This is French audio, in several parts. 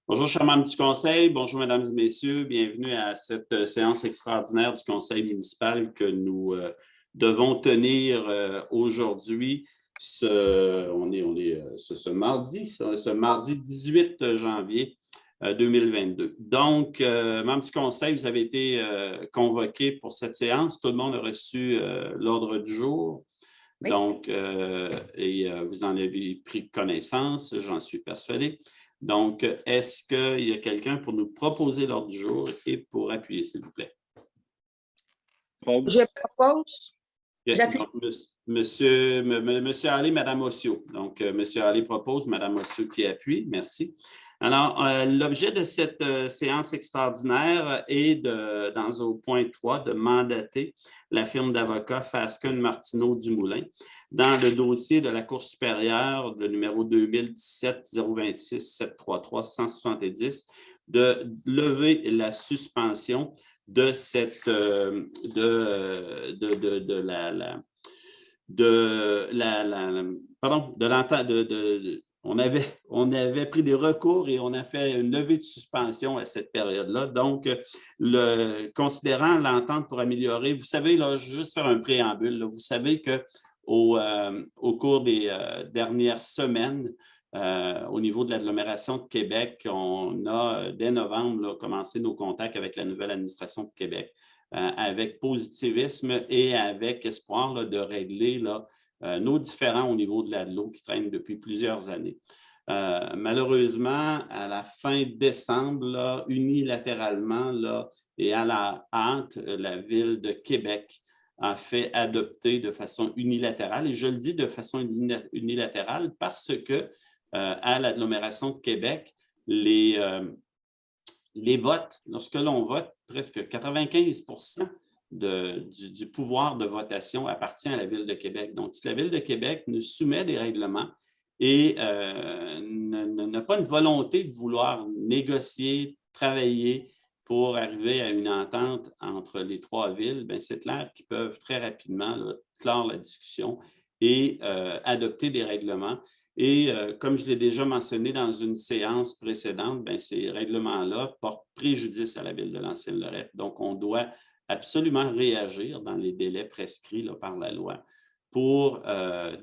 Bonjour, chers membres du Conseil. Bonjour, mesdames et messieurs. Bienvenue à cette séance extraordinaire du Conseil municipal que nous devons tenir aujourd'hui, ce mardi 18 janvier 2022. Donc, membres du Conseil, vous avez été convoqués pour cette séance. Tout le monde a reçu l'ordre du jour. Oui. Donc, vous en avez pris connaissance, j'en suis persuadé. Donc, est-ce qu'il y a quelqu'un pour nous proposer l'ordre du jour et pour appuyer, s'il vous plaît? Je propose. J'appuie. Donc, Monsieur Allé, Madame Ossio. Donc, Monsieur Allé propose, Madame Ossio qui appuie. Merci. Alors, l'objet de cette séance extraordinaire est, au point 3, de mandater la firme d'avocats Fasken Martineau Dumoulin dans le dossier de la Cour supérieure, le numéro 2017-026-733-170, de lever la suspension de cette on avait pris des recours et on a fait une levée de suspension à cette période-là. Donc, considérant l'entente pour améliorer, vous savez, là, je vais juste faire un préambule, là, vous savez qu'au cours des dernières semaines, au niveau de l'agglomération de Québec, on a, dès novembre, là, commencé nos contacts avec la nouvelle administration de Québec avec positivisme et avec espoir là, de régler là, nos différends au niveau de l'ADLO qui traînent depuis plusieurs années. Malheureusement, à la fin décembre, là, unilatéralement là, et à la hâte, la Ville de Québec a fait adopter de façon unilatérale, et je le dis de façon unilatérale parce que à l'agglomération de Québec, les votes, lorsque l'on vote, presque 95% du pouvoir de votation appartient à la Ville de Québec. Donc, si la Ville de Québec nous soumet des règlements et n'a pas une volonté de vouloir négocier, travailler pour arriver à une entente entre les trois villes, bien, c'est clair qu'ils peuvent très rapidement là, clore la discussion et adopter des règlements. Et comme je l'ai déjà mentionné dans une séance précédente, bien, ces règlements-là portent préjudice à la Ville de L'ancienne-Lorette. Donc, on doit absolument réagir dans les délais prescrits là, par la loi pour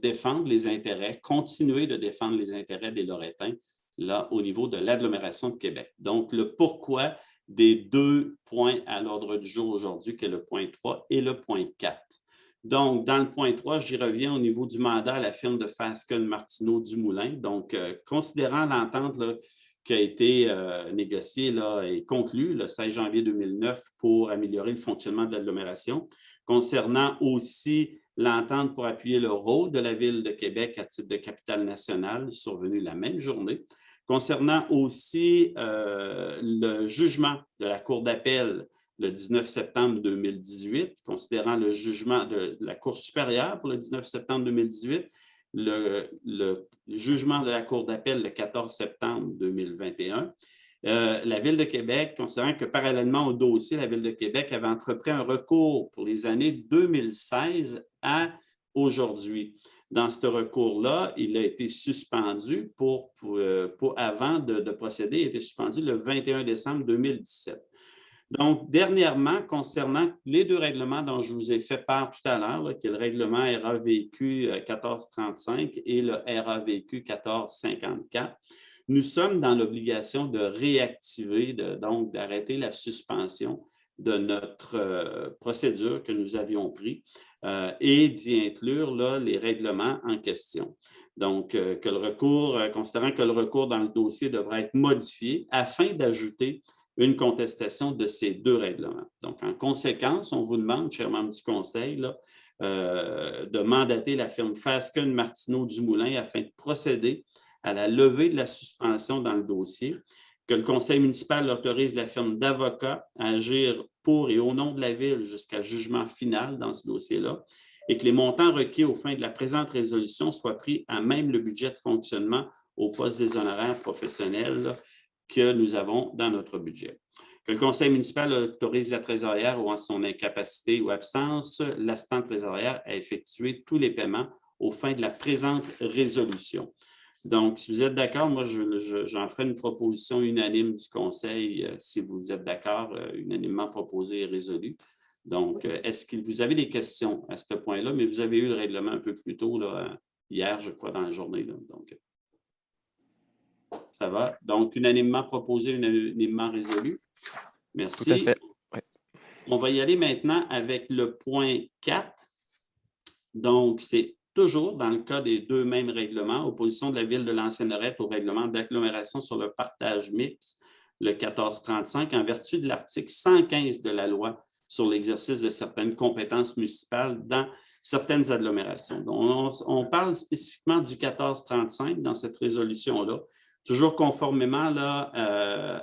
défendre les intérêts, continuer de défendre les intérêts des Lorettains là, au niveau de l'agglomération de Québec. Donc, le pourquoi des deux points à l'ordre du jour aujourd'hui, qui est le point 3 et le point 4. Donc, dans le point 3, j'y reviens au niveau du mandat à la firme de Fasken Martineau Dumoulin. Donc, considérant l'entente qui a été négociée là, et conclue le 16 janvier 2009 pour améliorer le fonctionnement de l'agglomération, concernant aussi l'entente pour appuyer le rôle de la Ville de Québec à titre de capitale nationale, survenu la même journée, concernant aussi le jugement de la Cour d'appel le 19 septembre 2018, considérant le jugement de la Cour supérieure pour le 19 septembre 2018, le jugement de la Cour d'appel le 14 septembre 2021. La Ville de Québec, considérant que parallèlement au dossier, la Ville de Québec avait entrepris un recours pour les années 2016 à aujourd'hui. Dans ce recours-là, il a été suspendu avant de procéder, il a été suspendu le 21 décembre 2017. Donc, dernièrement, concernant les deux règlements dont je vous ai fait part tout à l'heure, qui est le règlement RAVQ 1435 et le RAVQ 1454, nous sommes dans l'obligation de réactiver, donc d'arrêter la suspension de notre procédure que nous avions prise et d'y inclure là, les règlements en question. Donc, considérant que le recours dans le dossier devra être modifié afin d'ajouter une contestation de ces deux règlements. Donc, en conséquence, on vous demande, chers membres du Conseil, là, de mandater la firme Fasken Martineau Dumoulin afin de procéder à la levée de la suspension dans le dossier, que le Conseil municipal autorise la firme d'avocats à agir pour et au nom de la Ville jusqu'à jugement final dans ce dossier-là, et que les montants requis aux fins de la présente résolution soient pris à même le budget de fonctionnement au poste des honoraires professionnels là, que nous avons dans notre budget. Que le Conseil municipal autorise la trésorière ou en son incapacité ou absence, l'assistante trésorière à effectuer tous les paiements aux fins de la présente résolution. Donc, si vous êtes d'accord, moi, j'en ferai une proposition unanime du Conseil, si vous êtes d'accord, unanimement proposée et résolue. Donc, est-ce que vous avez des questions à ce point-là? Mais vous avez eu le règlement un peu plus tôt, là, hier, je crois, dans la journée. Là. Donc, ça va. Donc, unanimement proposé, unanimement résolu. Merci. Tout à fait. Oui. On va y aller maintenant avec le point 4. Donc, c'est toujours dans le cas des deux mêmes règlements, opposition de la Ville de Lancienne-Lorette au règlement d'agglomération sur le partage mixte, le 1435, en vertu de l'article 115 de la loi sur l'exercice de certaines compétences municipales dans certaines agglomérations. Donc, on parle spécifiquement du 1435 dans cette résolution-là, toujours conformément là,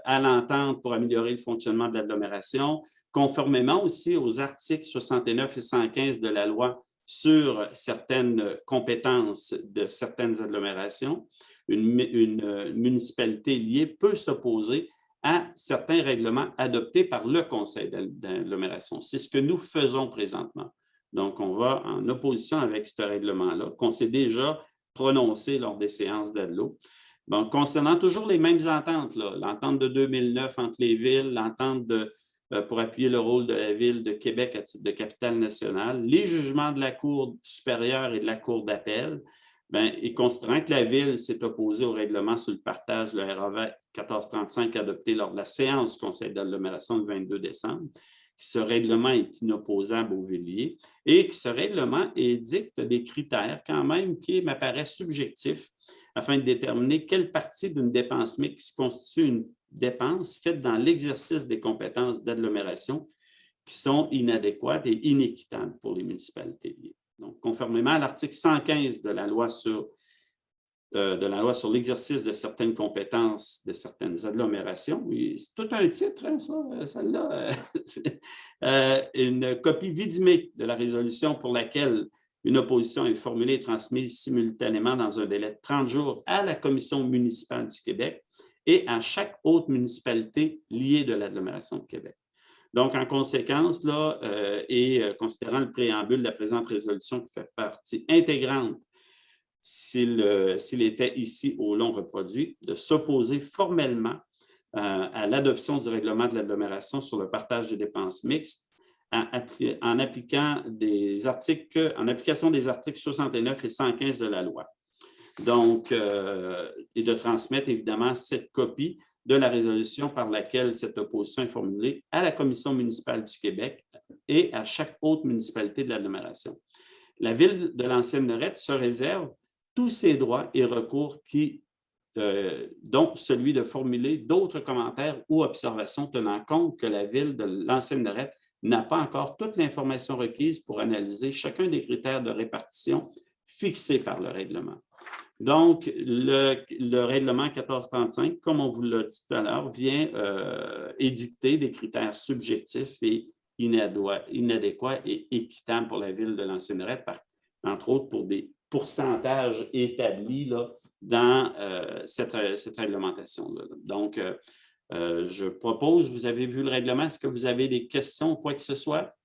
à l'entente pour améliorer le fonctionnement de l'agglomération, conformément aussi aux articles 69 et 115 de la loi sur certaines compétences de certaines agglomérations. Une municipalité liée peut s'opposer à certains règlements adoptés par le conseil d'agglomération. C'est ce que nous faisons présentement. Donc, on va en opposition avec ce règlement-là, qu'on s'est déjà prononcé lors des séances d'agglo. Bon, concernant toujours les mêmes ententes, l'entente de 2009 entre les villes, l'entente pour appuyer le rôle de la Ville de Québec à titre de capitale nationale, les jugements de la Cour supérieure et de la Cour d'appel, et considérant que la Ville s'est opposée au règlement sur le partage, le RAV 1435 adopté lors de la séance du Conseil d'agglomération le 22 décembre, ce règlement est inopposable aux villiers et que ce règlement édicte des critères quand même qui m'apparaissent subjectifs afin de déterminer quelle partie d'une dépense mixte constitue une dépense faite dans l'exercice des compétences d'agglomération qui sont inadéquates et inéquitables pour les municipalités liées. Donc, conformément à l'article 115 de la loi sur l'exercice de certaines compétences de certaines agglomérations, c'est tout un titre, hein, ça, celle-là, une copie vidimée de la résolution pour laquelle une opposition est formulée et transmise simultanément dans un délai de 30 jours à la Commission municipale du Québec et à chaque autre municipalité liée de l'agglomération de Québec. Donc, en conséquence, là, considérant le préambule de la présente résolution qui fait partie intégrante, s'il était ici au long reproduit, de s'opposer formellement à l'adoption du règlement de l'agglomération sur le partage des dépenses mixtes en application des articles 69 et 115 de la loi. Donc, et de transmettre évidemment cette copie de la résolution par laquelle cette opposition est formulée à la Commission municipale du Québec et à chaque autre municipalité de l'agglomération. La Ville de Lancienne-Lorette se réserve tous ses droits et recours dont celui de formuler d'autres commentaires ou observations tenant compte que la Ville de Lancienne-Lorette n'a pas encore toute l'information requise pour analyser chacun des critères de répartition fixés par le règlement. Donc, le règlement 1435, comme on vous l'a dit tout à l'heure, vient édicter des critères subjectifs et inadéquats et équitables pour la Ville de Lancienne-Lorette, entre autres pour des pourcentages établis là, dans cette réglementation-là. Donc, je propose, vous avez vu le règlement, est-ce que vous avez des questions, quoi que ce soit?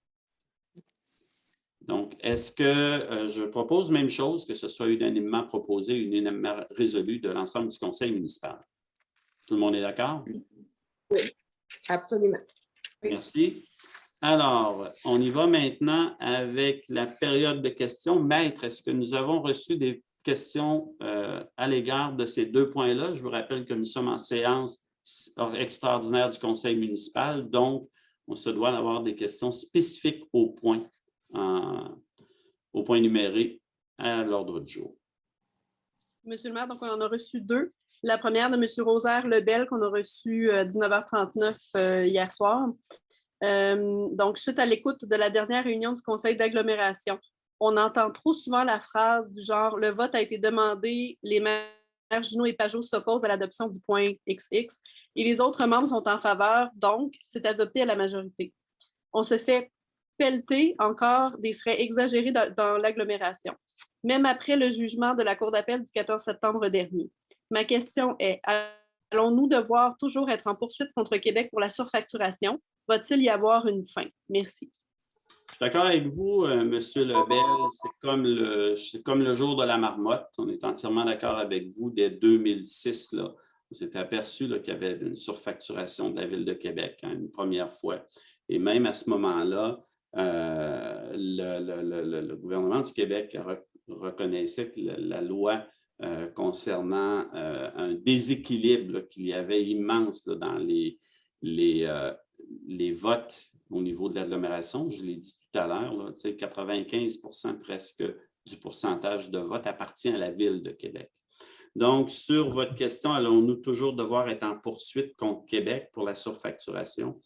Donc, est-ce que je propose même chose, que ce soit unanimement proposé, unanimement résolu de l'ensemble du conseil municipal? Tout le monde est d'accord? Oui, absolument. Oui. Merci. Alors, on y va maintenant avec la période de questions. Maître, est-ce que nous avons reçu des questions à l'égard de ces deux points-là? Je vous rappelle que nous sommes en séance extraordinaire du conseil municipal, donc on se doit d'avoir des questions spécifiques au point numéré à l'ordre du jour. Monsieur le maire, donc on en a reçu deux. La première de M. Rosaire Lebel qu'on a reçue à 19h39 hier soir. Donc, suite à l'écoute de la dernière réunion du conseil d'agglomération, on entend trop souvent la phrase du genre « le vote a été demandé, les maires Junot et Pajot s'opposent à l'adoption du point XX et les autres membres sont en faveur, donc c'est adopté à la majorité. » On se fait pelleter encore des frais exagérés dans l'agglomération, même après le jugement de la Cour d'appel du 14 septembre dernier. Ma question est, allons-nous devoir toujours être en poursuite contre Québec pour la surfacturation? Va-t-il y avoir une fin? Merci. suis d'accord avec vous, M. Lebel, c'est comme le jour de la marmotte. On est entièrement d'accord avec vous. Dès 2006, là, on s'était aperçu qu'il y avait une surfacturation de la Ville de Québec, hein, une première fois. Et même à ce moment-là, le gouvernement du Québec reconnaissait que la loi concernant un déséquilibre qu'il y avait immense là, dans les votes au niveau de l'agglomération. Je l'ai dit tout à l'heure, 95% presque du pourcentage de vote appartient à la Ville de Québec. Donc, sur votre question, allons-nous toujours devoir être en poursuite contre Québec pour la surfacturation?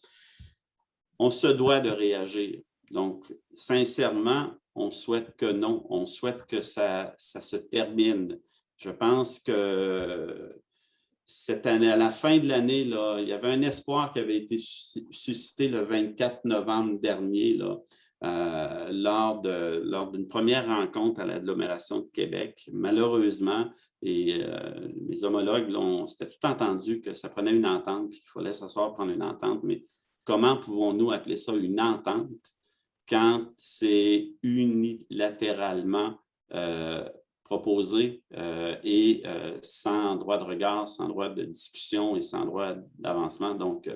On se doit de réagir. Donc, sincèrement, on souhaite que non. On souhaite que ça se termine. Je pense que cette année, à la fin de l'année, il y avait un espoir qui avait été suscité le 24 novembre dernier là, lors d'une première rencontre à l'agglomération de Québec. Malheureusement, et mes homologues, c'était tout entendu que ça prenait une entente, puis qu'il fallait s'asseoir prendre une entente, mais comment pouvons-nous appeler ça une entente quand c'est unilatéralement proposé et sans droit de regard, sans droit de discussion et sans droit d'avancement. Donc,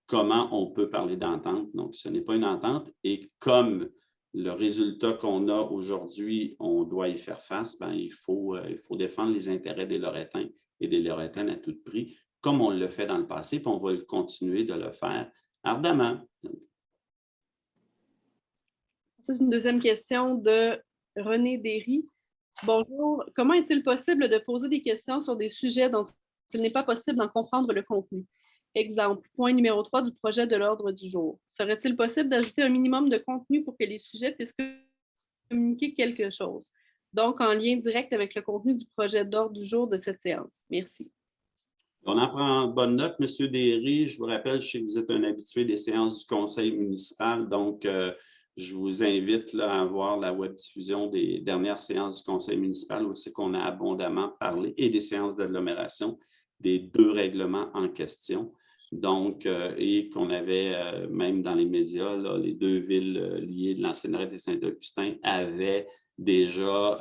comment on peut parler d'entente? Donc, ce n'est pas une entente. Et comme le résultat qu'on a aujourd'hui, on doit y faire face, il faut défendre les intérêts des Lorétains et des Lorétaines à tout prix, comme on le fait dans le passé, puis on va continuer de le faire ardemment. C'est une deuxième question de René Derry. Bonjour. Comment est-il possible de poser des questions sur des sujets dont il n'est pas possible d'en comprendre le contenu? Exemple, point numéro 3 du projet de l'ordre du jour. Serait-il possible d'ajouter un minimum de contenu pour que les sujets puissent communiquer quelque chose? Donc, en lien direct avec le contenu du projet d'ordre du jour de cette séance. Merci. On en prend bonne note, M. Derry. Je vous rappelle, je sais que vous êtes un habitué des séances du conseil municipal, donc je vous invite là, à voir la web-diffusion des dernières séances du conseil municipal où c'est qu'on a abondamment parlé et des séances d'agglomération, des 2 règlements en question. Donc, et qu'on avait, même dans les médias, là, les 2 villes liées de l'Ancienne-Lorette et Saint-Augustin avaient déjà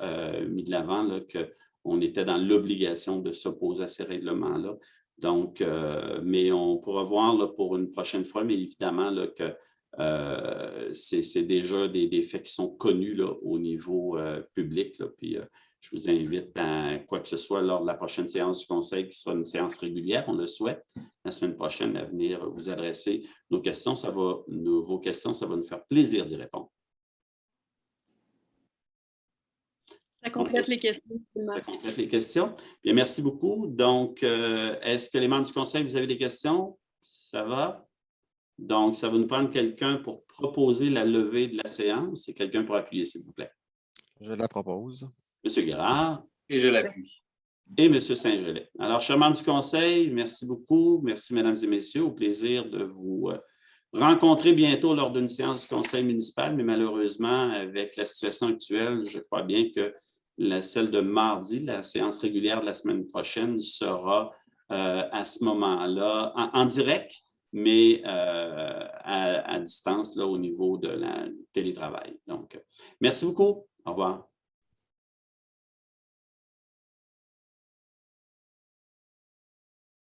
mis de l'avant qu'on était dans l'obligation de s'opposer à ces règlements-là. Donc, mais on pourra voir là, pour une prochaine fois, mais évidemment là, que c'est déjà des faits qui sont connus là, au niveau public. Là, puis, je vous invite à quoi que ce soit lors de la prochaine séance du conseil, qui sera une séance régulière, on le souhaite, la semaine prochaine, à venir vous adresser nos questions. Vos questions, ça va nous faire plaisir d'y répondre. Ça complète les questions. Ça complète les questions. Bien, merci beaucoup. Donc, est-ce que les membres du conseil, vous avez des questions? Ça va? Donc, ça va nous prendre quelqu'un pour proposer la levée de la séance. Et quelqu'un pour appuyer, s'il vous plaît. Je la propose. M. Guérard. Et je l'appuie. Et M. Saint-Gelais. Alors, chers membres du conseil, merci beaucoup. Merci, mesdames et messieurs. Au plaisir de vous rencontrer bientôt lors d'une séance du conseil municipal, mais malheureusement, avec la situation actuelle, je crois bien que celle de mardi, la séance régulière de la semaine prochaine, sera à ce moment-là en direct, mais à distance là, au niveau de la télétravail. Donc, merci beaucoup. Au revoir.